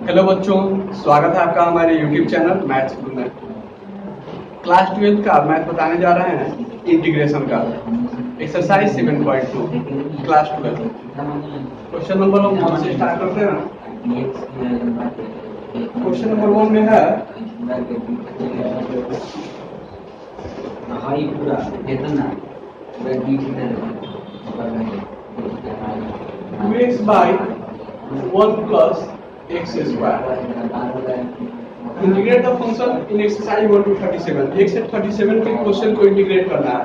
Hello बच्चों, स्वागत है आपका हमारे YouTube चैनल मैथ्स गुरु में। क्लास 12 का मैथ बताने जा रहे हैं इंटीग्रेशन का एक्सरसाइज 7.2 क्लास 12। क्वेश्चन नंबर 1 से स्टार्ट करते हैं। क्वेश्चन नंबर 1 में है two x by 1 plus x square. Integrate the function in exercise 1 to 37। 1 से 37 के क्वेश्चन को इंटीग्रेट करना है।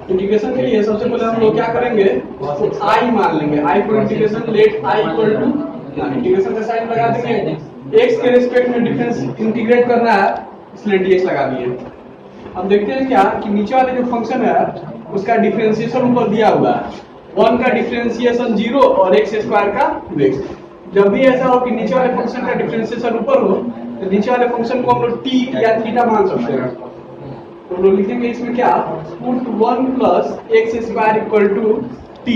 इंटीग्रेशन के लिए सबसे पहले हम लोग क्या करेंगे, तो i मान लेंगे। i को integration let i equal to integration का साइन लगा देंगे। x के रिस्पेक्ट में डिफरेंस इंटीग्रेट करना है, इसलिए dx लगा दिए। हम देखते हैं क्या कि नीचे वाले जो फंक्शन है उसका डिफरेंशिएशन ऊपर दिया हुआ है। 1 का डिफरेंशिएशन 0 और x स्क्वायर का 2x। जब भी ऐसा हो कि नीचे वाले फंक्शन का डिफरेंशिएशन ऊपर हो तो नीचे वाले फंक्शन को हम लोग t या थीटा मान सकते हैं। तो हम लोग लिखेंगे इसमें क्या, put 1 plus x square equal to t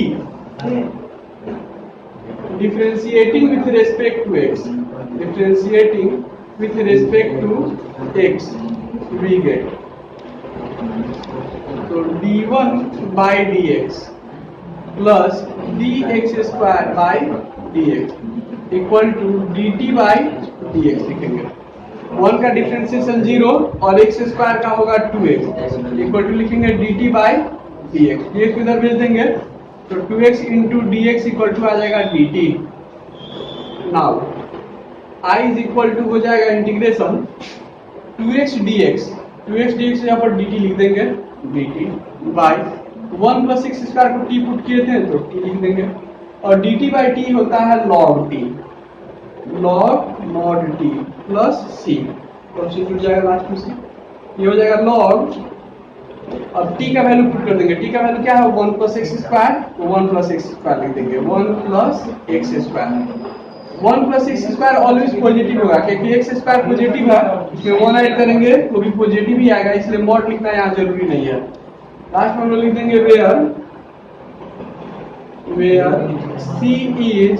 differentiating with respect to x। Differentiating with respect to x we get तो d1 by dx plus dx square by dx equal to dt by dx लिखेंगे। 1 का differentiation 0 और x square का होगा 2x equal to लिखेंगे dt by dx। dx इधर भेज देंगे तो 2x into dx equal to आ जाएगा dt। Now i is equal to हो जाएगा integration 2x dx। 2x dx यहाँ पर dt लिख देंगे dt by 1 plus x square को t पुट किए थे तो t लिख देंगे और dt बाई t होता है log t, log mod t plus c। और c जुड़ जाएगा लास्ट में c, ये हो जाएगा log। अब t का वैल्यू पुट कर देंगे। t का वैल्यू क्या है 1 प्लस x स्क्वायर, तो 1 प्लस x स्क्वायर लिख देंगे 1 plus x square. 1 plus x square always positive होगा क्योंकि x स्क्वायर पॉजिटिव है, इसमें 1 ऐड करेंगे तो भी पॉजिटिव ही आएगा, इसलिए मॉड लिखना यहाँ जरूरी नहीं है। लास्ट में हम लोग लिख देंगे where c is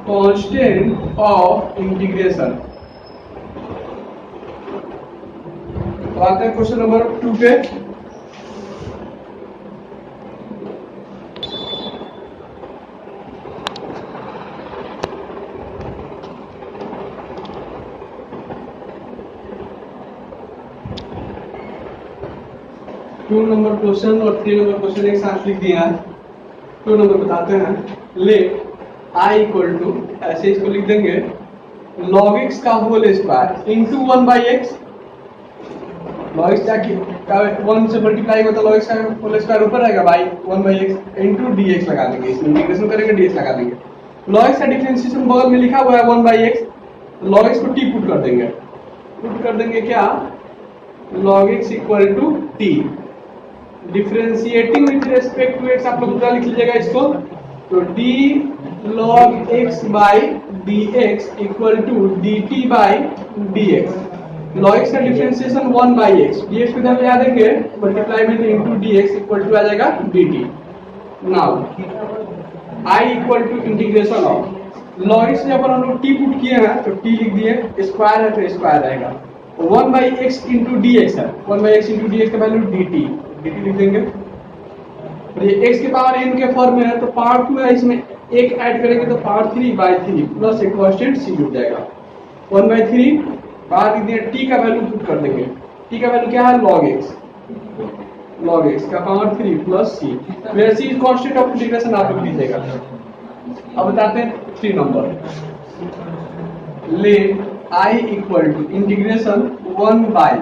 constant of integration। तो आते हैं क्वेश्चन नंबर 2 पे। टू नंबर क्वेश्चन और 3 नंबर क्वेश्चन एक साथ लिख दिया है। 2 नंबर बताते हैं, लेट i इक्वल टू, ऐसे इसको लिख देंगे log x का whole square into 1 by x. log x क्या 1 से मल्टीप्लाई होता है, log x का होल स्क्वायर ऊपर रहेगा by 1 by x into dx लगा देंगे। इसमें इंटीग्रेशन करेंगे dx लगा देंगे। log x का डिफरेंशिएशन बगल में लिखा हुआ है 1 बाई एक्स, log x को t पुट कर देंगे। पुट कर देंगे क्या, log x equal to t differentiating with respect to x। आप लोग पूरा लिख लीजिएगा इसको, तो d log x by dx equal to dt by dx। log x का डिफरेंशिएशन 1 बाई x, dx को इधर ले आ देंगे मल्टीप्लाई में इंटू dx इक्वल टू आ जाएगा dt। Now i equal to integration of log x जब हम लोग t पुट किए हैं तो t लिख दिए, स्क्वायर है तो स्क्वायर रहेगा। 1 बाई x इंटू dx है, 1 बाई x इंटू dx का वैल्यू dt लिख देंगे। ये x के पावर n के फॉर्म में है तो पावर 2 है, इसमें एक ऐड करेंगे तो पावर 3 बाई 3 प्लस एक कांस्टेंट c जुड़ जाएगा। 1 बाई 3 बाहर लिख दिए, t का वैल्यू पुट कर देंगे। t का वैल्यू क्या है log x, log x का power 3 plus c, where c is constant of integration आप लोग लीजिएगा। अब बताते हैं 3 number, let i equal to integration 1 by,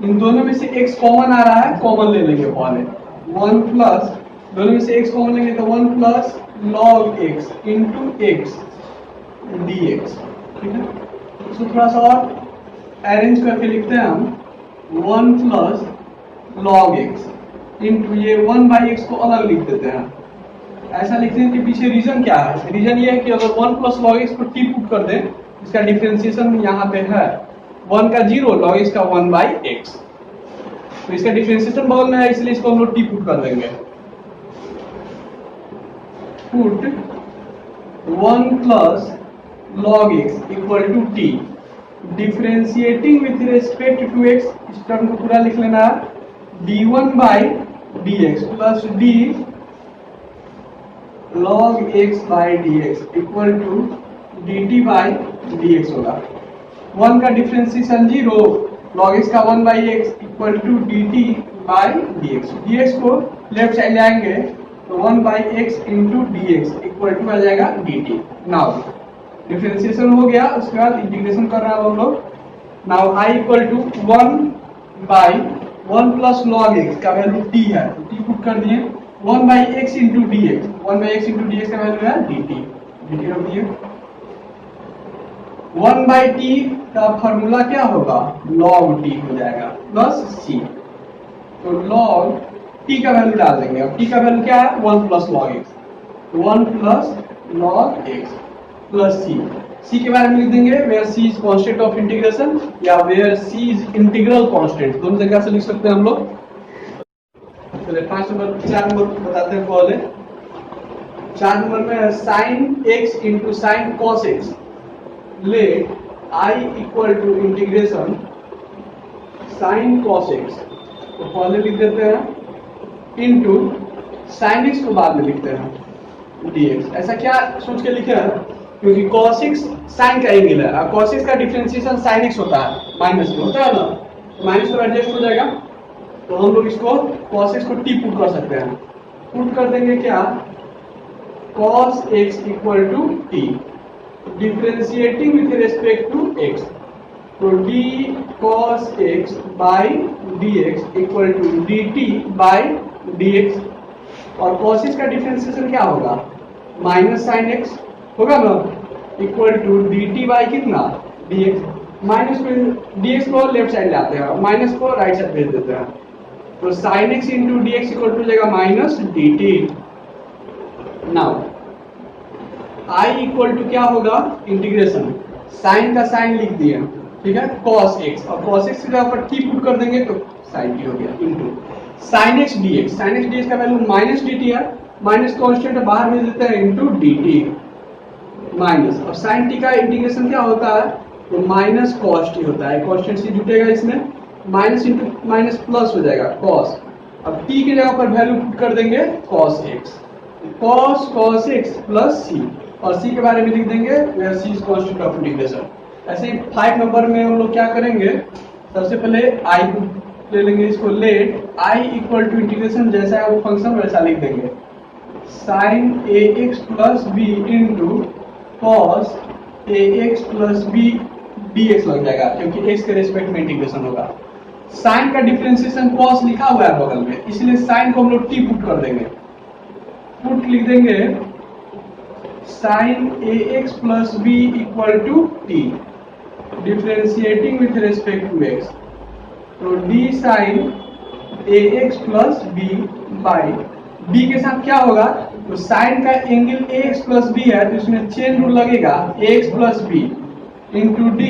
इन दोनों में से x कॉमन आ रहा है, कॉमन ले लेंगे पहले 1 प्लस, दोनों में से x कॉमन लेंगे तो 1 plus log x into x dx। ठीक है, इसको थोड़ा सा और अरेंज करके लिखते हैं हम 1 प्लस log x इंटू ये 1 बाई x को अलग लिख देते हैं। ऐसा लिखते हैं कि पीछे रीजन क्या है, रीजन ये है कि अगर 1 प्लस log x को t पुट कर दें, इसका डिफरेंशिएशन यहाँ पे है 1 का 0 log x का 1 बाई x, तो इसका डिफरेंशिएशन बगल में है इसलिए इसको हम लोग t पुट कर देंगे। Put 1 plus log x equal to t, differentiating with respect to x, इस टर्म को पूरा लिख लेना, d1 by d x plus d log x by d x equal to d t by d x होगा। 1 का differentiation 0, log x का 1 by x equal to d t by d x, d x को left side ले आएंगे तो 1 by x into D x equal to आ जाएगा D T. Now differentiation हो गया, उसके बाद इंटीग्रेशन कर रहा है हम लोग। Now I equal to 1 by 1 plus log x का वैल्यू टी है, तो टी पुट कर दिए, 1 by x into D x, 1 by x into D x का वैल्यू है डी टी, डी टी रख दिए। 1 बाई टी का फॉर्मूला क्या होगा, लॉग टी हो जाएगा प्लस सी, तो लॉग टी का वैल्यू डाल देंगे। अब टी का वैल्यू क्या है, 1 plus log X, 1 plus log X plus C, C के बारे में लिख देंगे where C is constant of integration या where C is integral constant, दोनों जगह से लिख सकते हैं हम लोग। चलिए 5 नंबर 4 नंबर बताते हैं पहले। 4 नंबर में sine x into sine cos x, let I equal to integration sine cos x, तो पहले लिख देते हैं इंटू साइन एक्स को बाद में लिखते हैं dx। ऐसा क्या सोच के लिखे हैं, क्योंकि cos x साइन का एंगल है, और cos x का डिफरेंशिएशन sin x होता है, माइनस में होता है ना, तो माइनस तो एडजस्ट हो जाएगा, तो हम लोग इसको cos x को t पुट कर सकते हैं, पुट कर देंगे क्या, cos x equal to t, differentiating with respect to x, तो d cos x by dx equal to dt by dx, और cos x का डिफरेंशिएशन क्या होगा, माइनस साइन x होगा ना, इक्वल टू dt बाई कितना dx, माइनस को dx को लेफ्ट साइड लाते हैं, माइनस को राइट साइड भेज देते हैं, तो sine x into D x equal to जाएगा minus dt। Now i equal to क्या होगा, इंटीग्रेशन साइन का साइन लिख दिया, ठीक है, cos x, और cos x के ऊपर t पुट कर देंगे तो sin t हो गया, into sin x dx, sin x dx का वैल्यू माइनस dt है, माइनस कांस्टेंट बाहर भेज देते हैं इंटू dt माइनस, और sin t का इंटीग्रेशन क्या होता है, तो माइनस cos t होता है, कांस्टेंट से जुटेगा इसमें, माइनस इंटू माइनस प्लस हो जाएगा cos, अब t की जगह पर वैल्यू पुट कर देंगे cos x, cos x plus c, और c के बारे में लिख देंगे where c is constant of integration. ऐसे ही 5 नंबर में हम लोग क्या करेंगे, सबसे पहले i को ले लेंगे, इसको let i equal to integration जैसा है वो फंक्शन वैसा लिख देंगे, sin ax plus b into cos ax plus b dx लग जाएगा, क्योंकि x के रेस्पेक्ट में इंटीग्रेशन होगा। sin का डिफरेंशिएशन cos लिखा हुआ है बगल में, इसलिए sin को हम लोग t पुट कर देंगे, पुट लिख देंगे sin ax plus b equal to t, differentiating with respect to x, तो d sin ax plus b by b के साथ क्या होगा, तो sin का एंगल ax प्लस b है, तो इसमें चेन रूल लगेगा, ax plus b into d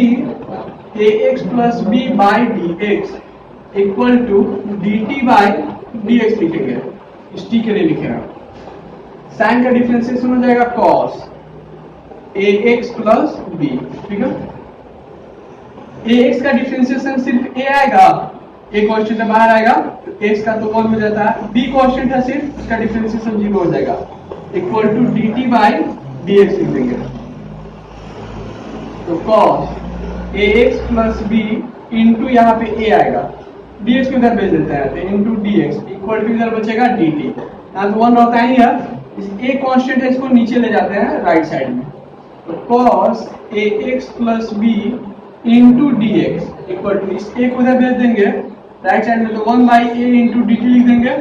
ax plus b by dx equal to dt by dx लिखेंगे, इस t के लिए लिखेंगे। साइन का डिफरेंशिएशन हो जाएगा cos ax प्लस b, ठीक है, ax का डिफरेंशिएशन सिर्फ a आएगा, a कांस्टेंट बाहर आएगा, तो x का तो 1 हो जाता है, b कांस्टेंट है सिर्फ, इसका डिफरेंशिएशन 0 हो जाएगा, equal to dt by dx लिख देंगे, तो cos ax plus b into यहाँ पे a आएगा, dx को इधर भेज देते हैं, तो इंटू dx इक्वल टू इधर बचेगा dt, यहाँ तो 1 रहता ही है, इस a कांस्टेंट है, इसको नीचे ले जाते हैं राइट साइड में, तो cos ax plus b into dx equal to इस a को उधर भेज देंगे राइट साइड में, तो 1 बाई a इंटू dt लिख देंगे,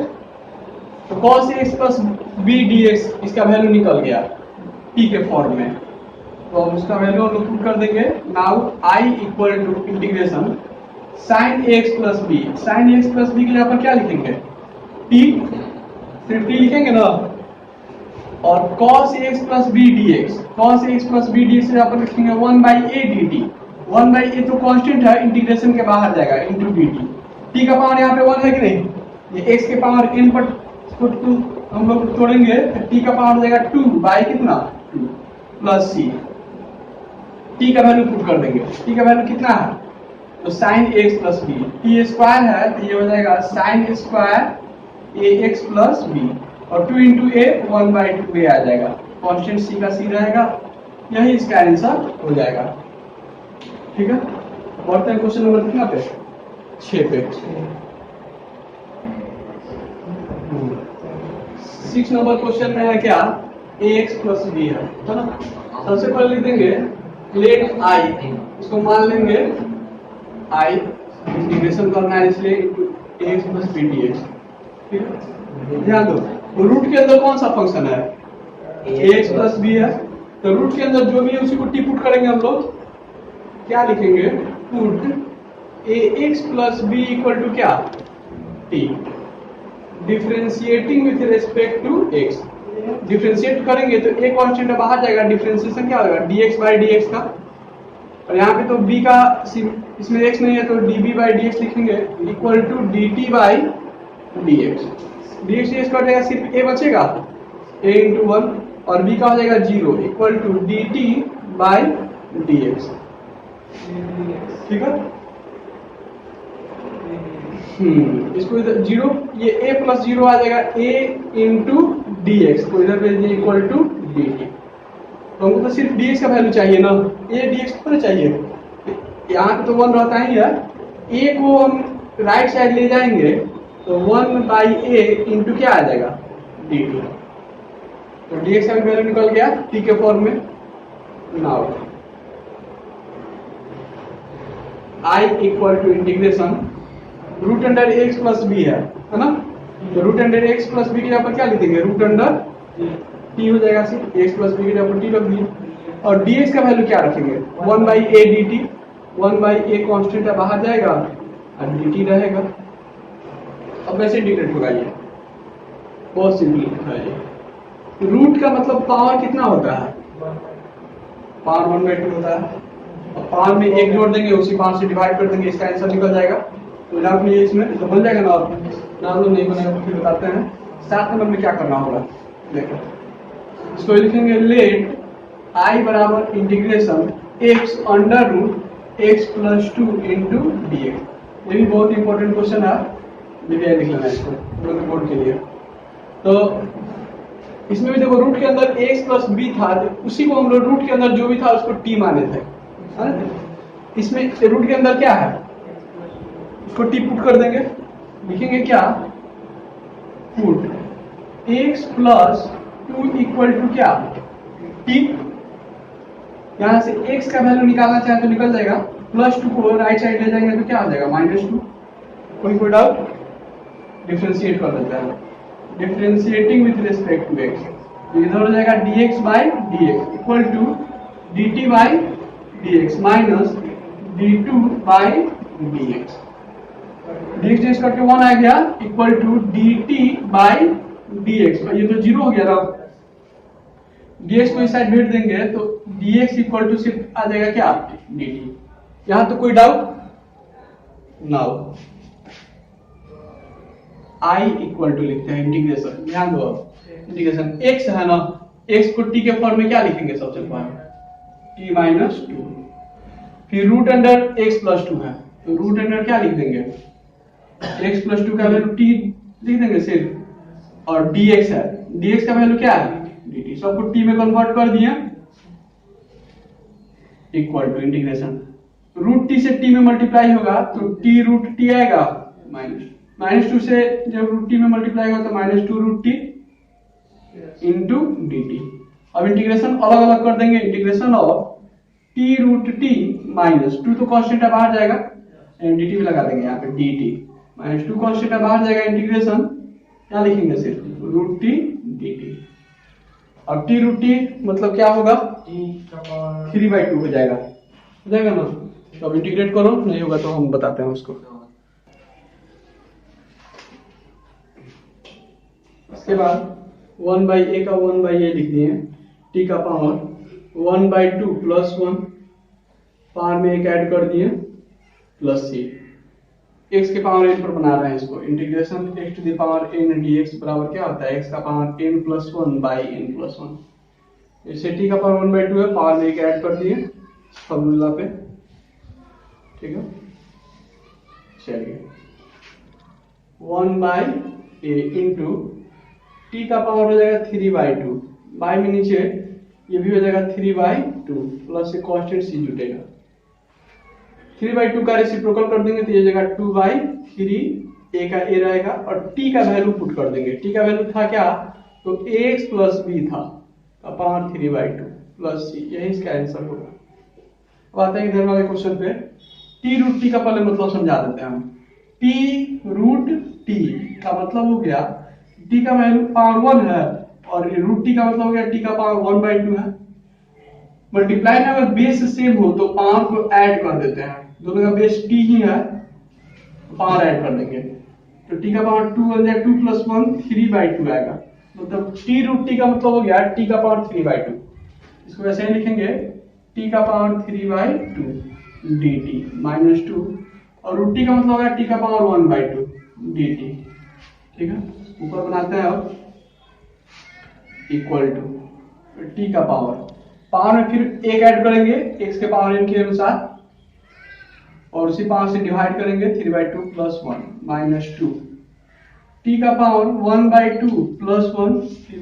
तो cos ax plus b dx इसका वैल्यू निकल गया t के फॉर्म में, तो हम उसका वैल्यू हम लोग पुट कर देंगे। Now i equal to integration sin ax plus b, sin ax plus b के लिए अपन क्या लिखेंगे, t, सिर्फ t लिखेंगे ना, और cos ax plus b dx, cos ax plus b dx से अपन लिखेंगे 1 by a dt, 1 by a तो कांस्टेंट है, इंटीग्रेशन के बाहर जाएगा इंटू dt, t का पावर यहाँ पे 1 है कि नहीं, ये x के पावर n पर इसको हम लोग तोड़ेंगे, तो t का पावर हो जाएगा 2 बाई कितना 2 प्लस c, टी का वैल्यू पुट कर देंगे। टी का वैल्यू कितना है, तो sine x plus b, t square है तो ये हो जाएगा sine square a x plus b, और 2 इंटू ए 1/2 ए आ जाएगा, कांस्टेंट सी का सी रहेगा, यही इसका आंसर हो जाएगा। ठीक है, बढ़ते हैं क्वेश्चन नंबर कितना पे, 6 पे। 6 नंबर क्वेश्चन में है क्या, ए एक्स प्लस बी है ना। सबसे पहले लिख देंगे लेट आई, इसको मान लेंगे आई, इंटीग्रेशन करना है इसलिए A x plus B D X. ठीक है, ध्यान दो रूट के अंदर कौन सा फंक्शन है, ए एक्स प्लस बी है, तो रूट के अंदर जो भी है उसी को टी पुट करेंगे हम लोग, क्या लिखेंगे, put A x plus B equal to क्या, T, differentiating with respect to X. Differentiate करेंगे तो एक कांस्टेंट बाहर जाएगा, डिफरेंशिएशन क्या होगा, dx बाई dx का, और यहाँ पे तो b का इसमें x नहीं है तो db बाई dx लिखेंगे equal to dt by dx। dx dx cut जाएगा, सिर्फ a बचेगा, a इंटू 1, और b का हो जाएगा 0 equal to dt by dx। ठीक है, इसको इधर 0, ये a प्लस 0 आ जाएगा, a इंटू डी एक्स को इधर भेज दिए इक्वल टू डी टी। तो हमको तो सिर्फ dx का वैल्यू चाहिए ना, a dx को चाहिए, यहाँ पे तो 1 रहता ही है, a को हम राइट साइड ले जाएंगे तो 1/a इंटू क्या आ जाएगा, dt। तो dx का वैल्यू निकल गया t के फॉर्म में। Now I equal to integration root under x plus b है ना, तो root under x plus b के यहाँ पर क्या लिख देंगे, रूट अंडर टी हो जाएगा, सिर्फ एक्स प्लस बी के यहाँ पर टी रख दिए, और dx का वैल्यू क्या रखेंगे, 1/a dt, 1/a कांस्टेंट है बाहर जाएगा और dt रहेगा। अब वैसे इंटीग्रेट होगा, ये बहुत सिंपल है। ये रूट का मतलब पावर कितना होता है, पावर 1/2 होता है, और पावर में एक जोड़ देंगे, उसी पावर से डिवाइड कर देंगे, इसका आंसर निकल जाएगा। तो डाउट नहीं है इसमें, तो बन जाएगा ना, नाम लोग नहीं बनेगा तो फिर बताते हैं। 7 नंबर में क्या करना होगा, देखो इसको लिखेंगे लेट आई बराबर integration x under root x plus 2 into D x. ये भी बहुत इंपॉर्टेंट क्वेश्चन है, लिख लेना इसको बोर्ड के लिए। तो इसमें भी देखो रूट के अंदर एक्स प्लस बी था, उसी को हम लोग रूट के अंदर जो भी था उसको टी माने थे। इसमें रूट के अंदर क्या है, उसको टी पुट कर देंगे, लिखेंगे क्या, put x plus 2 equal to क्या, टी। यहां से x का वैल्यू निकालना चाहे तो निकल जाएगा, प्लस 2 को राइट साइड ले जाएंगे तो क्या आ जाएगा, -2। कोई डाउट, डिफरेंशिएट कर देते हैं, differentiating with respect to x, इधर हो जाएगा dx by dx equal to dt by dx minus d2 by dx। dx dx करके 1 आ गया equal to dt by dx, ये तो 0 हो गया ना, dx को इस साइड भेज देंगे तो dx इक्वल टू सिर्फ आ जाएगा क्या, dt। यहां तो कोई doubt, now I equal to लिखते हैं इंटीग्रेशन, ध्यान दो इंटीग्रेशन x है ना, x को t के फॉर्म में क्या लिखेंगे, सबसे पहले t माइनस 2, फिर रूट अंडर x प्लस 2 है तो रूट अंडर क्या लिख देंगे, x प्लस 2 का वैल्यू t लिख देंगे सिर्फ, और dx है, dx का वैल्यू क्या है, dt, सबको t में कन्वर्ट कर दिया equal to integration root t से t में मल्टीप्लाई होगा तो t रूट t आएगा, -2 से जब रूट t में मल्टीप्लाई होगा तो -2 रूट t इंटू dt। अब इंटीग्रेशन अलग अलग कर देंगे, integration of t root t -2 तो कांस्टेंट है बाहर जाएगा, dt भी लगा देंगे यहाँ पे dt, -2 कांस्टेंट है बाहर जाएगा, इंटीग्रेशन क्या लिखेंगे, सिर्फ रूट t dt, और t रूट t मतलब क्या होगा, 3/2 हो जाएगा ना। तो अब इंटीग्रेट करो, नहीं होगा तो हम बताते हैं उसको। इसके बाद 1/a का 1/a लिख दिए, t का पावर 1/2 प्लस 1, पावर में एक ऐड कर दिए प्लस c, x के पावर n पर बना रहे हैं इसको, integration x to the power n dx बराबर क्या होता है, x का power n plus 1 by n plus 1। इससे t का पावर 1/2 है, पावर में एक ऐड कर दिए फॉर्मूला पे, ठीक है। चलिए 1/a इंटू टी का पावर हो जाएगा 3/2, बाई में नीचे ये भी हो जाएगा 3/2 प्लस से कांस्टेंट सी जुटेगा। 3/2 का रेसिप्रोकल कर देंगे तो ये जगह 2/3 a का a रहेगा और t का वैल्यू पुट कर देंगे। t का वैल्यू था क्या, तो ax प्लस b था का पावर 3/2 प्लस c, यही इसका आंसर होगा। अब आते हैं इधर वाले क्वेश्चन पे। t रूट t का पहले मतलब समझा देते हैं हम। t रूट t का मतलब हो गया t का वैल्यू पावर 1 है और रूट t का मतलब हो गया t का पावर 1/2 है। मल्टीप्लाई में अगर बेस सेम हो तो पावर को ऐड कर देते हैं, दोनों का बेस t ही है, पावर ऐड कर देंगे तो t का पावर 2 हो जाएगा, 2 प्लस 1 3/2 आएगा। मतलब t रूट t का मतलब हो गया t का पावर 3/2। इसको वैसे ही लिखेंगे t का पावर 3/2 dt माइनस 2 और रूट t का मतलब हो गया t का पावर 1/2 dt, ठीक है। ऊपर बनाते हैं अब इक्वल टू t का पावर में फिर एक ऐड करेंगे x के पावर n के अनुसार और उसी पावर से डिवाइड करेंगे 3/2 प्लस 1 माइनस 2, t का पावर 1/2 प्लस 1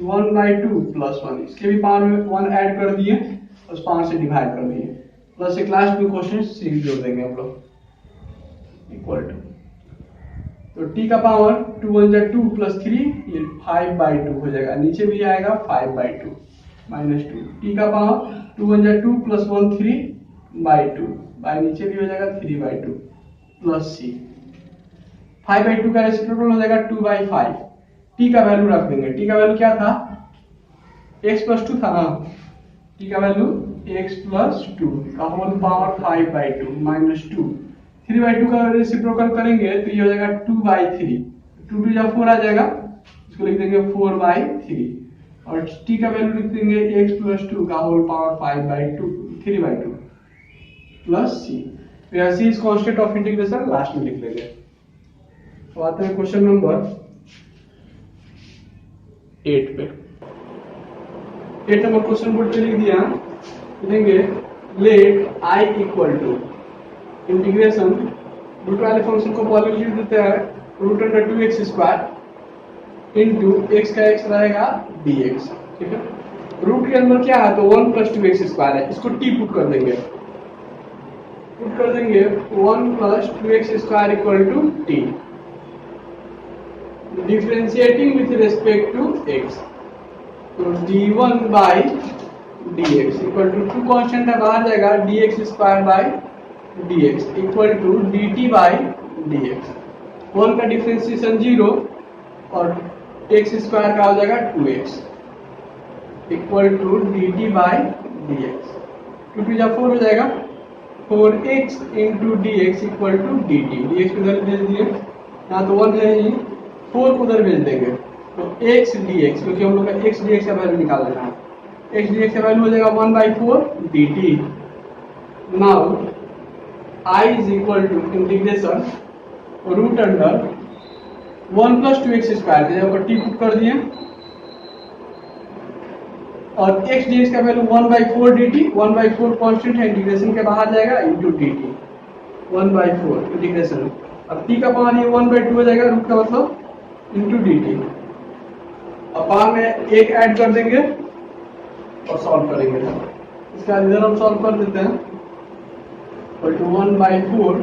1/2 प्लस 1, इसके भी पावर में 1 ऐड कर दिए उस पावर से डिवाइड कर दिए प्लस एक लास्ट में क्वेश्चन सीरीज जोड़ देंगे हम लोग इक्वल टू, तो t का पावर 2 1 2 प्लस 3 ये 5/2 हो जाएगा, नीचे भी आएगा 5/2 माइनस 2, t का पावर 2 1 2 प्लस 1 3/2 बाई नीचे भी हो जाएगा 3/2 प्लस c, 5/2 का रेसिप्रोकल हो जाएगा 2/5। t का वैल्यू रख देंगे, t का वैल्यू क्या था x प्लस 2 था ना, t का वैल्यू x प्लस 2 का होल पावर 5/2 माइनस 2, 3/2 का रेसिप्रोकल करेंगे तो ये हो जाएगा 2/3, 2 2 जा 4 आ जाएगा, इसको लिख देंगे 4/3 और t का वैल्यू लिख देंगे x प्लस 2 का होल पावर 5/2 3/2 प्लस c, फिर c is constant of integration last में लिख लेंगे। तो आते हैं क्वेश्चन नंबर 8 पे। 8 नंबर क्वेश्चन बोर्ड पे लिख दिया, लिखेंगे let i equal to integration root वाले फंक्शन को पहले लिख देते हैं √2x² इंटू x का x रहेगा dx, ठीक है। रूट के अंदर क्या है तो 1 + 2x² है, इसको t पुट कर देंगे 1 + 2x² equal to t, differentiating with respect to x, तो d1/dx इक्वल टू 2 कांस्टेंट है बाहर जाएगा dx² इक्वल टू dt/dx, 1 का डिफरेंशिएशन 0 और x² का हो जाएगा 2x इक्वल टू dt/dx, 2 2 जा 4 हो जाएगा 4x into dx equal to dt, dx को उधर भेज दिए, यहाँ तो 1 है ही 4 को उधर भेज देंगे तो x dx, क्योंकि हम लोग का x dx का वैल्यू निकाल लेना है, x dx का वैल्यू हो जाएगा 1/4 dt। Now I is equal to integration root under 1 + 2x² जगह t पुट कर दिए और x dx का वैल्यू 1/4 dt, 1/4 कांस्टेंट है इंटीग्रेशन के बाहर जाएगा इंटू dt 1/4 इंटीग्रेशन, अब t का पावर ये 1/2 हो जाएगा रूट का मतलब इंटू dt, अब पावर में एक ऐड कर देंगे और सॉल्व करेंगे। इसका इधर हम सॉल्व कर देते हैं तो 1/4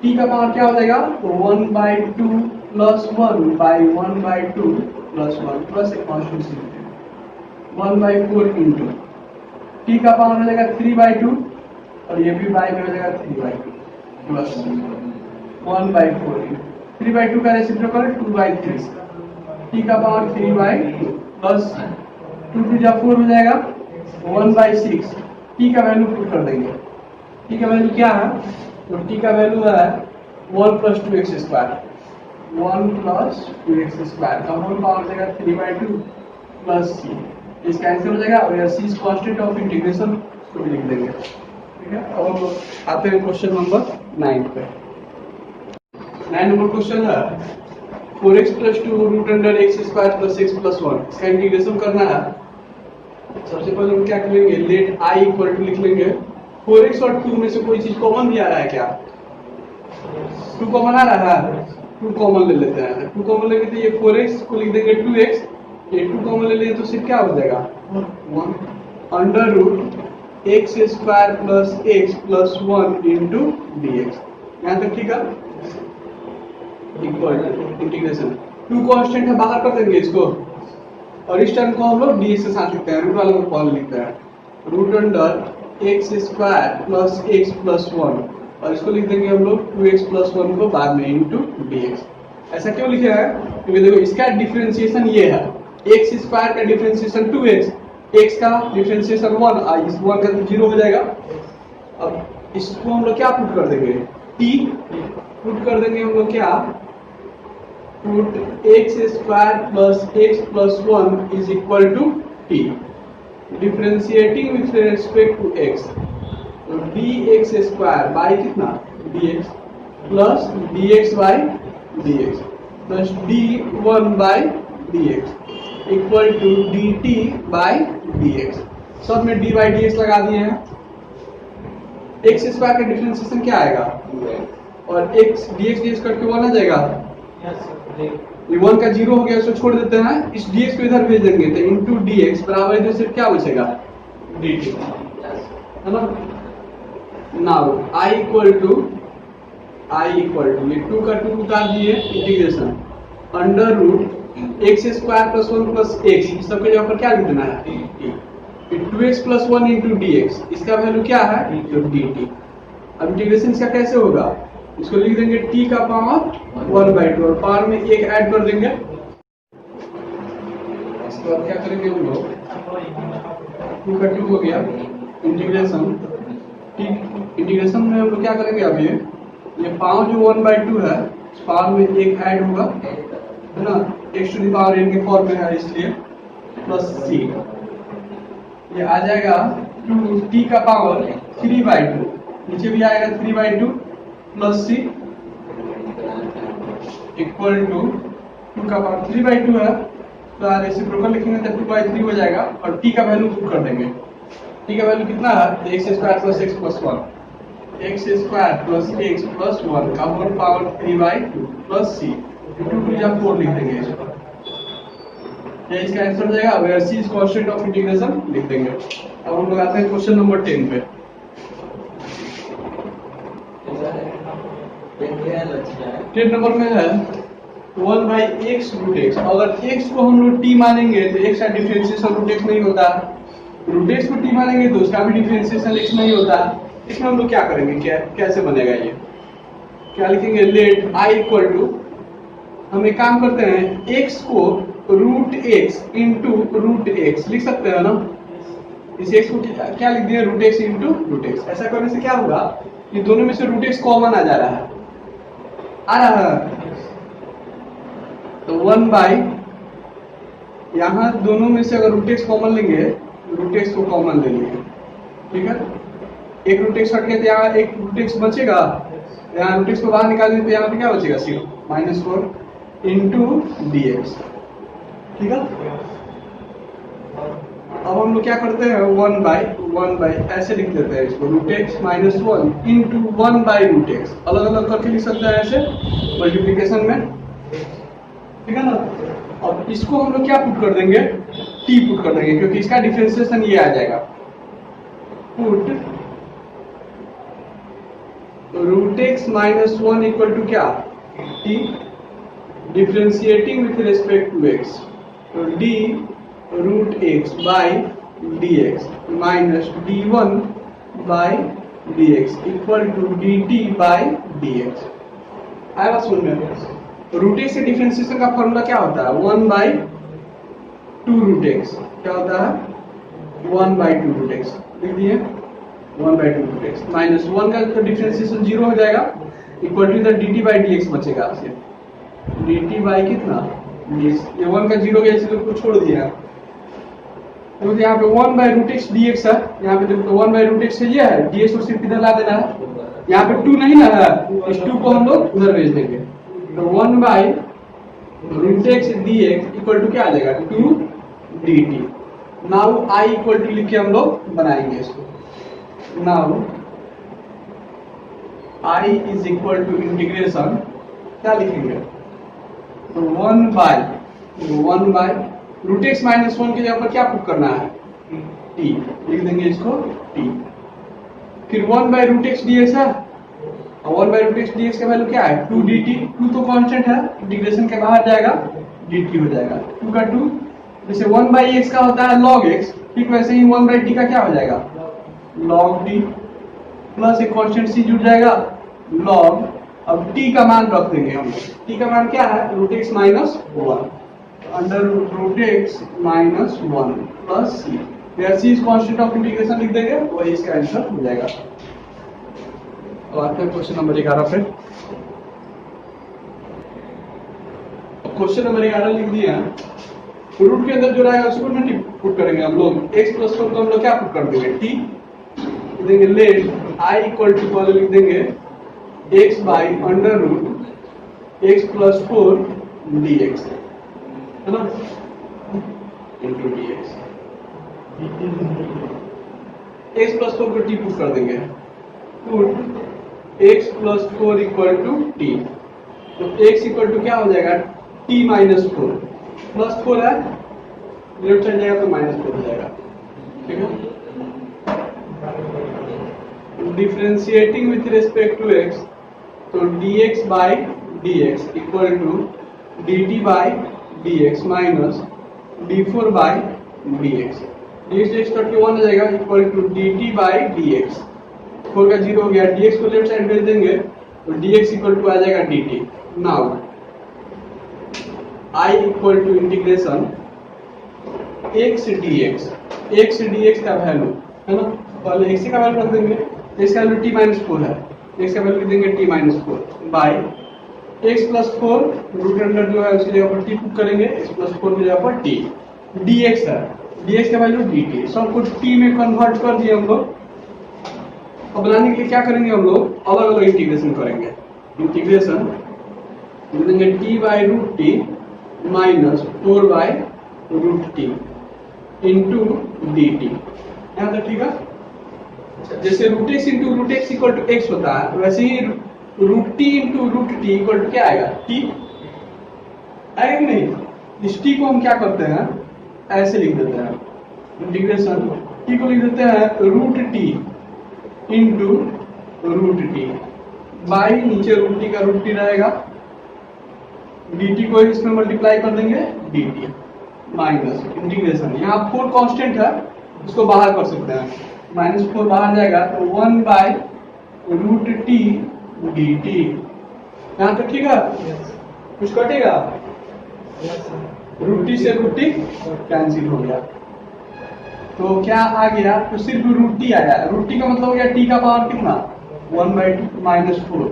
t का पावर क्या हो जाएगा तो 1/2 प्लस 1/1/2 प्लस 1 प्लस एक कांस्टेंट सी 1/4 इंटू t का पावर हो जाएगा 3/2 और ये भी बाई में हो जाएगा 3/2 प्लस 1/4 3/2 का रेसिप्रोकल 2/3, t का पावर 3/2 प्लस 2 2 जा 4 हो जाएगा 1/6, t का वैल्यू पुट कर देंगे, t का वैल्यू क्या है तो t का वैल्यू है 1 + 2x² 1 + 2x² का होल पावर जाएगा 3/2 प्लस c, इसका आंसर हो जाएगा और c is constant of integration को भी लिख देंगे, ठीक है। अब आते हैं क्वेश्चन नंबर 9 पे। 9 नंबर क्वेश्चन है 4x + 2 √x² + x + 1, इसका इंटीग्रेशन करना है। सबसे पहले हम क्या करेंगे लेट i इक्वल टू लिख लेंगे 4x और 2 में से कोई चीज कॉमन भी आ रहा है क्या? 2 कॉमन आ रहा है, 2 कॉमन ले लेते हैं। 2 कॉमन लेंगे तो ये 4x को लिख देंगे 2x, ये 2 कॉमन ले लिए तो सिर्फ क्या हो जाएगा 1 under root x square plus x plus 1 into D x. यहाँ तक ठीक है, इक्वल इंटीग्रेशन 2 कांस्टेंट है, बाहर कर देंगे इसको और इस टर्म को हम लोग डी से साथ लिखते हैं, रूट वाले को कॉल लिखते हैं, root under x square plus x plus 1 और इसको लिख देंगे हम लोग 2x प्लस 1 को बाद में इंटू dx। ऐसा क्यों लिखे हैं? क्योंकि देखो इसका डिफरेंशिएशन ये है, एक्स स्क्वायर का डिफरेंशिएशन 2x, x का डिफरेंशिएशन 1, इस 1 का तो 0 हो जाएगा। अब इसको हम लोग क्या पुट कर देंगे, t पुट कर देंगे हम लोग क्या, put x square plus x plus 1 is equal to t, differentiating with respect to x, तो dx स्क्वायर बाई कितना dx plus dx by dx plus d1 by dx equal to dt by dx। सब में d by dx लगा दिए हैं। x square का differentiation क्या आएगा और x dx करके 1 आ जाएगा, ये 1 का 0 हो गया, इसको छोड़ देते हैं, इस dx को इधर भेज देंगे तो इंटू dx बराबर इधर सिर्फ क्या बचेगा dt, है ना। नाउ I इक्वल टू ये 2 का 2 उतार दिए, integration under root x square plus 1 plus एक्स, सबके जगह पर क्या लिख देना है 2x plus 1 into D x, इसका वैल्यू क्या है तो dt। अब इंटीग्रेशन इसका कैसे होगा, इसको लिख देंगे t का पावर 1/2 और पावर में 1 ऐड कर देंगे। इसके बाद क्या करेंगे हम लोग, 2 का 2 हो गया, इंटीग्रेशन में हम लोग क्या करेंगे, अब ये पावर जो 1/2 है पावर में 1 ऐड होगा, है ना, x to the power n के फॉर्म में है इसलिए, प्लस c, ये आ जाएगा 2t का पावर 3/2, नीचे भी आएगा 3/2 प्लस c इक्वल टू 2 का पावर 3/2 है तो रेसिप्रोकल लिखेंगे तो 2/3 हो जाएगा और t का वैल्यू पुट कर देंगे। t का वैल्यू कितना है, x square plus x plus 1, x square plus x plus 1 का होल पावर 3/2 प्लस c, 2 या 4 लिख देंगे इसको, ये इसका आंसर हो जाएगा। Where c is constant of integration लिख देंगे। अब हम लोग आते हैं क्वेश्चन नंबर 10 पे। 10 नंबर में है 1/x रूट x, अगर x को हम लोग t मानेंगे तो x का डिफरेंशिएशन रूट x नहीं होता, रूट x को t मानेंगे तो उसका भी डिफरेंशिएशन x नहीं होता। इसमें हम लोग क्या करेंगे, कैसे बनेगा, ये क्या लिखेंगे, लेट i इक्वल टू, हम एक काम करते हैं x को root x into root x लिख सकते हैं ना, इस x को क्या लिख दिया root x into root x। ऐसा करने से क्या होगा, ये दोनों में से रूट x कॉमन आ जा रहा है, तो 1/, यहाँ दोनों में से अगर रूट x कॉमन लेंगे, रूट x को कॉमन ले लेंगे, ठीक है, एक रूट x हट गया तो यहाँ एक रूट x बचेगा, यहाँ रूट x को बाहर निकालेंगे तो यहाँ पे क्या बचेगा सिर्फ -4 इंटू dx, ठीक है। अब हम लोग क्या करते हैं 1/, ऐसे लिख देते हैं इसको, root x minus 1 into 1/√x, अलग अलग करके लिख सकते हैं ऐसे मल्टीप्लीकेशन में, ठीक है ना। अब इसको हम लोग क्या पुट कर देंगे, t पुट कर देंगे, क्योंकि इसका डिफरेंशिएशन ये आ जाएगा, put root x minus 1 equal to क्या t, differentiating with respect to x, तो d root x by dx minus d1 by dx equal to dt by dx। आया समझ में, रूट x के डिफरेंशिएशन का फॉर्मूला क्या होता है, 1/2 रूट x, क्या होता है 1/2 रूट x, लिख दिए 1/2 रूट x माइनस 1 का तो डिफरेंशिएशन 0 हो जाएगा, इक्वल टू इधर dt बाई dx बचेगा आपसे, dt बाई कितना dx, ये 1 का 0 गया इसलिए उसको छोड़ दिया, तो यहाँ पे 1/√x dx है, यहाँ पे देखो 1/√x है, ये है dx को सिर्फ इधर ला देना है, यहाँ पे 2 नहीं ना है, इस 2 को हम लोग उधर भेज देंगे, तो 1/√x dx इक्वल टू क्या आ जाएगा 2 dt। Now I equal to लिख के हम लोग बनाएंगे इसको, now I is equal to integration क्या लिखेंगे, तो 1 बाय रूट एक्स माइनस 1 के जगह पर क्या पुट करना है, t, लिख देंगे इसको t। फिर 1 by root x d x है, और 1 by root x d x का वैल्यू क्या है 2 dt, 2 तो कांस्टेंट है, इंटीग्रेशन के बाहर जाएगा dt हो जाएगा 2 का 2। जैसे 1 बाई एक्स का होता है log x, ठीक वैसे ही 1 बाई टी का क्या हो जाएगा log t, प्लस एक कांस्टेंट c जुड़ जाएगा log, अब t का मान रख देंगे हम, t का मान क्या है root x minus 1, under root x minus 1 plus c, where c is constant of integration लिख देंगे, वही इसका आंसर हो जाएगा। अब आते हैं क्वेश्चन नंबर 11 पे। क्वेश्चन नंबर 11 लिख दिया, रूट के अंदर जो रहेगा उसको ना पुट करेंगे हम लोग, x प्लस 4 को हम लोग क्या पुट कर देंगे t, देंगे लेट i इक्वल टू पहले लिख देंगे x by under root x plus 4 dx, है ना, इंटू dx, x प्लस 4 को t पुट कर देंगे, put x plus 4 equal to t, तो x इक्वल टू क्या हो जाएगा t माइनस 4, प्लस 4 है लेफ्ट साइड जाएगा तो माइनस 4 हो जाएगा, ठीक है। Differentiating with respect to x, तो dx by dx equal to dt by dx minus d4 by dx, dx cut के 1 हो जाएगा equal to dt by dx, 4 का 0 हो गया, dx को लेफ्ट साइड भेज देंगे तो dx इक्वल टू आ जाएगा dt। Now I equal to integration x dx का वैल्यू है ना, पहले x का वैल्यू रख देंगे, x का वैल्यू t माइनस 4 है, x का वैल्यू लिख देंगे t minus 4 by x plus 4 root under जो है उसकी जगह पर t पुट करेंगे, x प्लस 4 की जगह पर t, dx है, dx का वैल्यू dt, सब कुछ t में कन्वर्ट कर दिए हम लोग। अब बनाने के लिए क्या करेंगे हम लोग अलग अलग इंटीग्रेशन करेंगे, इंटीग्रेशन लिख देंगे t by root T minus 4 by root T into D T, यहाँ तक ठीक है। जैसे root X into root X equal to X होता है, वैसे ही root T into root T equal to क्या आएगा टी, आएगा कि नहीं। इस टी को हम क्या करते हैं ऐसे लिख देते हैं, इंटीग्रेशन टी को लिख देते हैं root T into root t by नीचे रूट टी का रूट टी रहेगा, dt को इसमें मल्टीप्लाई कर देंगे dt माइनस इंटीग्रेशन, यहाँ 4 कांस्टेंट है उसको बाहर कर सकते हैं, माइनस 4 बाहर जाएगा तो 1 बाय रूट टी dt, यहाँ तक ठीक है। कुछ कटेगा रूट टी से रूट टी कैंसिल हो गया, तो क्या आ गया तो सिर्फ रूट टी आया, रूट टी का मतलब हो गया टी का पावर कितना 1 बाई टू माइनस 4,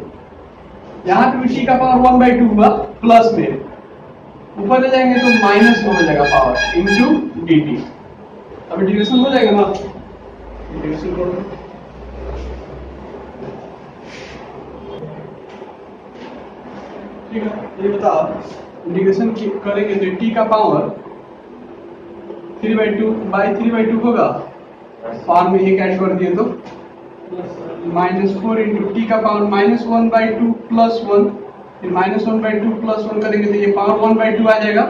यहाँ पे टी का पावर 1 बाई 2 हुआ प्लस में, ऊपर ले जाएंगे तो माइनस में हो जाएगा पावर इंटू डी टी। अब इंटीग्रेशन हो जाएगा ना, इंटीग्रेशन करो, ठीक है। ये बताओ इंटीग्रेशन करेंगे तो टी का पावर 3/2 बाई 3/2 होगा, पावर में एक ऐड कर दिए तो माइनस 4 इंटू टी का पावर माइनस 1 बाई 2 प्लस 1, फिर माइनस 1 बाई 2 प्लस 1 करेंगे तो ये पावर 1 बाई 2 आ जाएगा,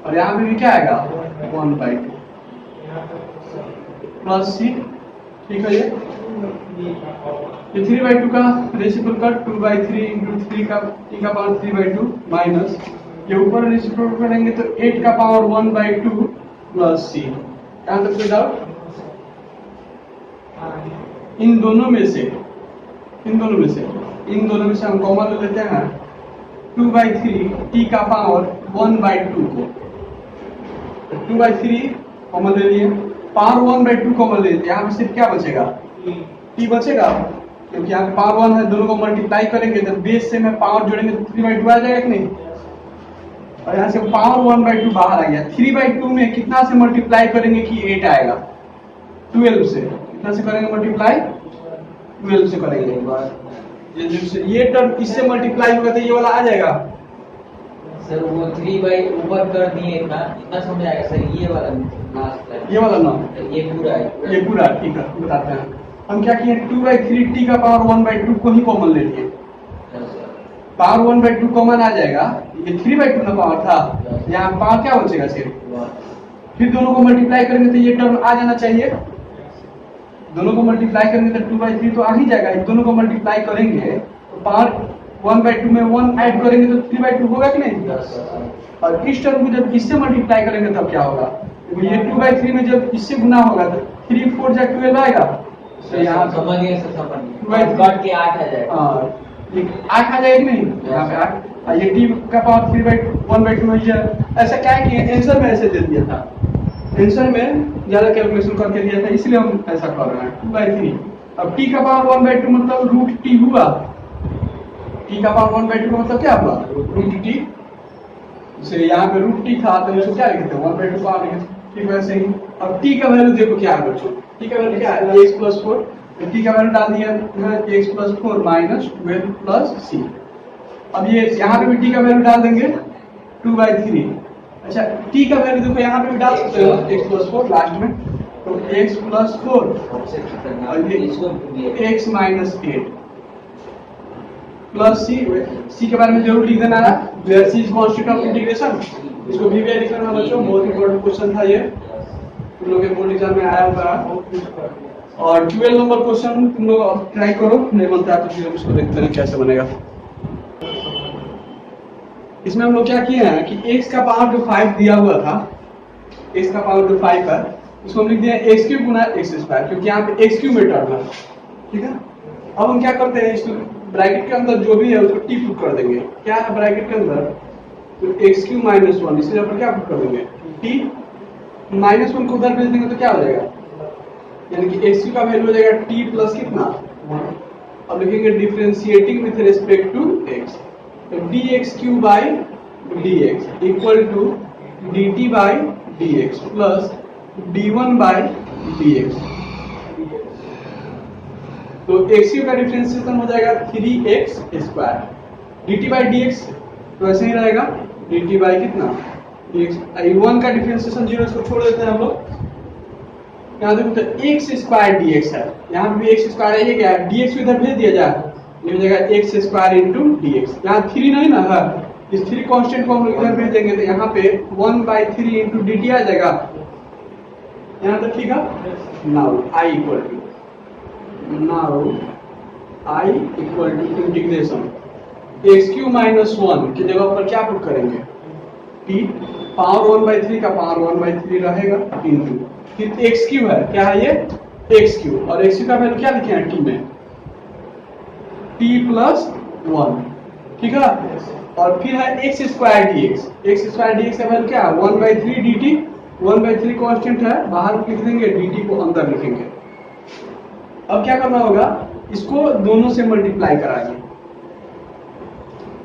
और यहाँ पे भी क्या आएगा 1 बाई 2 प्लस सी, ठीक है। ये 3/2 का रेसिप्रोकल 2/3 इंटू 3 का टी का पावर 3/2 माइनस ये ऊपर रेसिप्रोकल करेंगे तो 8 का पावर 1/2 प्लस सी, यहाँ तक कोई डाउट। इन दोनों में से हम कॉमन ले लेते हैं 2/3 टी का पावर 1/2 को, 2/3 कॉमन ले लिए, पावर 1/2 कॉमन ले लेते हैं, यहाँ पे सिर्फ क्या बचेगा टी बचेगा, क्योंकि यहाँ पे पावर 1 है, दोनों को मल्टीप्लाई करेंगे तो बेस से में पावर जोड़ेंगे तो 3/2 आ जाएगा कि नहीं, और यहाँ से पावर 1/2 बाहर आ गया, 3/2 में कितना से मल्टीप्लाई करेंगे कि 8 आएगा, 12 से कितना से करेंगे मल्टीप्लाई 12 से करेंगे एक बार, ये टर्म इससे मल्टीप्लाई होगा तो ये वाला आ जाएगा सर, वो 3 बाई ऊपर कर दिए इतना समझ आएगा सर, ये वाला ना ये पूरा ठीक है, बताते हैं हम क्या किए 2/3 टी का पावर 1/2 को ही कॉमन ले लिए। पावर 1/2 कॉमन आ जाएगा, ये 3/2 ना पावर था, यहाँ पावर क्या बचेगा सिर्फ। फिर दोनों को मल्टीप्लाई करेंगे तो ये टर्म आ जाना चाहिए, दोनों को मल्टीप्लाई करेंगे तो 2/3 तो आ ही जाएगा। दोनों को मल्टीप्लाई करेंगे तो पावर 1/2 में 1 ऐड करेंगे तो 3/2 होगा कि नहीं। और इस टर्म को जब इससे मल्टीप्लाई करेंगे तब क्या होगा, ये 2/3 में जब इससे गुना होगा तो 3 4 जा 12 आएगा, तो यहाँ समझिए सर, समझिए काट के 8 आ जाएगा। हाँ 8 आ जाएगी नहीं, यहाँ पे 8, ये टी का पावर 3/1/2 में ऐसा क्या है कि आंसर में ऐसे दे दिया था, आंसर में ज्यादा कैलकुलेशन करके दिया था, इसलिए हम ऐसा कर रहे हैं 2/3। अब टी का पावर 1/2 मतलब रूट टी हुआ, टी का पावर 1/2 का मतलब क्या हुआ रूट टी, से यहाँ पे रूट टी था तो इसको क्या लिखे थे 1/2 पावर लिखे थे, ठीक वैसे ही। अब टी का वैल्यू देखो क्या है बच्चों, टी का वैल्यू क्या है x + 4, तो टी का वैल्यू डाल दिया x + 4 - 12 + c। अब ये यहाँ पे भी टी का वैल्यू डाल देंगे 2/3। अच्छा टी का वैल्यू देखो यहाँ पे भी डाल सकते हो x + 4 लास्ट में, तो x + 4 और ये x - 8 प्लस c के बारे में जरूर लिख देना है, where c is constant of integration. इसको भी वेरीफाई करना बच्चों, बहुत इंपॉर्टेंट क्वेश्चन था ये, तुम लोग के बोर्ड एग्जाम में आया होगा। और 12 नंबर क्वेश्चन तुम लोग ट्राई करो, नहीं बनता है तो फिर हम इसको देखते हैं कैसे बनेगा। इसमें हम लोग क्या किए हैं कि x का पावर जो 5 दिया हुआ था, x का पावर जो 5 है इसको हम लिख दिए x³ गुना x², क्योंकि यहाँ पे x³ में टर्म है, ठीक है। अब हम क्या करते हैं, इसको ब्रैकेट के अंदर जो भी है उसको t पुट कर देंगे, क्या है ब्रैकेट के अंदर, तो x³ - 1 इसके ऊपर क्या पुट कर देंगे t -1 को उधर भेज देंगे तो क्या हो जाएगा, यानी कि x³ का वैल्यू हो जाएगा t प्लस कितना 1। अब लिखेंगे differentiating with respect to x, तो dx³/dx equal to dt/dx plus d1/dx। तो x³ का डिफरेंशिएशन हो जाएगा 3x², dt/dx तो ऐसे ही रहेगा dt बाई कितना dx। 1 का डिफरेंशिएशन 0, इसको छोड़ देते हैं हम लोग। यहाँ देखो तो x² dx है, यहाँ पे भी x² है, ये क्या है dx इधर भेज दिया जाए, ये हो जाएगा x² dx। यहाँ 3 नहीं ना है, इस 3 कांस्टेंट को हम लोग इधर भेज देंगे तो यहाँ पे 1/3 dt आ जाएगा, यहाँ तक ठीक है। Now I equal to integration x³ - 1 की जगह पर क्या पुट करेंगे t, पावर 1/3 का पावर 1/3 रहेगा इंटू फिर x³ है, क्या है ये x³, और x³ का वैल्यू क्या लिखे हैं t में t + 1, ठीक है। और फिर है x² dx, x² dx का वैल्यू क्या है 1/3 dt, 1/3 कांस्टेंट है, बाहर लिख देंगे dt को अंदर लिखेंगे। अब क्या करना होगा, इसको दोनों से मल्टीप्लाई कराएंगे,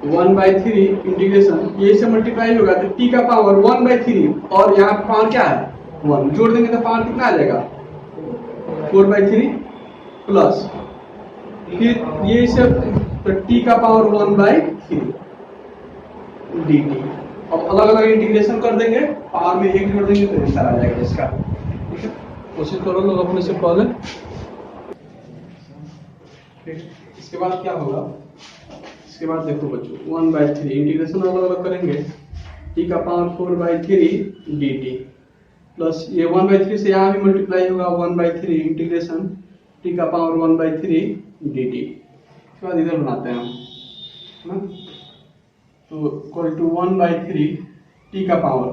1/3 इंटीग्रेशन ये से मल्टीप्लाई होगा तो t का पावर 1/3 और यहाँ पावर क्या है 1, जोड़ देंगे तो पावर कितना आ जाएगा 4/3 प्लस फिर ये सब तो t का पावर 1/3 dt। अब अलग अलग इंटीग्रेशन कर देंगे, पावर में 1 जोड़ देंगे तो आंसर आ जाएगा इसका, ठीक है। कोशिश करो लोग अपने से पहले, इसके बाद क्या होगा, इसके बाद देखो बच्चों 1/3 इंटीग्रेशन अलग अलग करेंगे, t का पावर 4/3 dt प्लस ये 1/3 से यहाँ भी मल्टीप्लाई होगा 1/3 इंटीग्रेशन t का पावर 1/3 dt। इसके बाद इधर बनाते हैं हम, तो इक्वल टू 1/3 t का पावर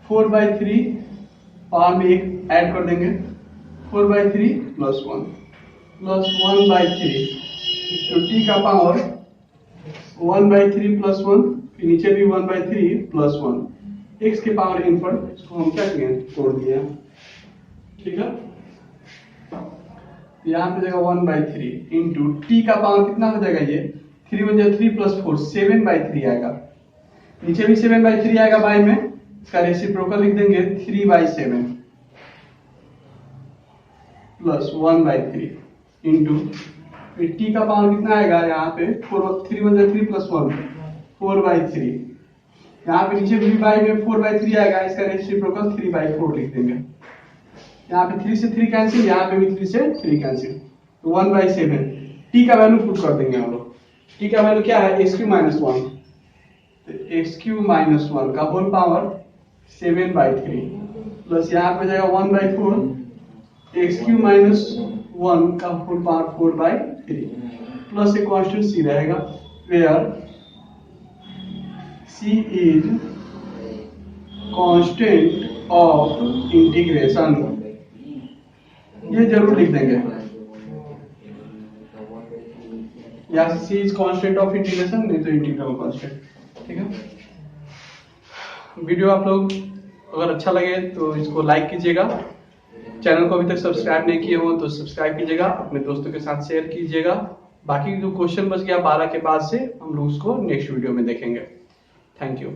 4/3 पावर में 1 ऐड कर देंगे 4/3 प्लस 1 प्लस 1/3 तो t का पावर 1/3 प्लस 1, फिर नीचे भी 1/3 प्लस 1, x के पावर इनवर्ट, इसको हम क्या किए तोड़ दिए, ठीक है। यहाँ पे जाएगा 1/3 इंटू t का पावर कितना हो जाएगा, ये 3 × 3 + 4 7/3 आएगा, नीचे भी 7/3 आएगा बाई में, इसका रेसिप्रोकल लिख देंगे 3/7 प्लस 1/3 इंटू फिर t का पावर कितना आएगा, यहाँ पे 3 × 3 + 1 4/3, यहाँ पे नीचे भी बाई में 4/3 आएगा, इसका रेसिप्रोकल 3/4 लिख देंगे। यहाँ पे 3 से 3 कैंसिल, यहाँ पे भी 3 से 3 कैंसिल, तो 1/7। टी का वैल्यू पुट कर देंगे हम लोग। टी का वैल्यू क्या है, x³ - 1, तो x³ - 1 का होल पावर 7/3 प्लस यहाँ पे जाएगा 1/4, x³ - 1 का होल पावर 4/3 प्लस एक कांस्टेंट c रहेगा, where c is constant of integration. ये जरूर लिख देंगे, या c is constant of integration, नहीं तो इंटीग्रल कांस्टेंट। ठीक है, वीडियो आप लोग अगर अच्छा लगे तो इसको लाइक कीजिएगा, चैनल को अभी तक सब्सक्राइब नहीं किए हो तो सब्सक्राइब कीजिएगा, अपने दोस्तों के साथ शेयर कीजिएगा। बाकी जो क्वेश्चन बच गया 12 के बाद से हम लोग उसको नेक्स्ट वीडियो में देखेंगे। Thank you.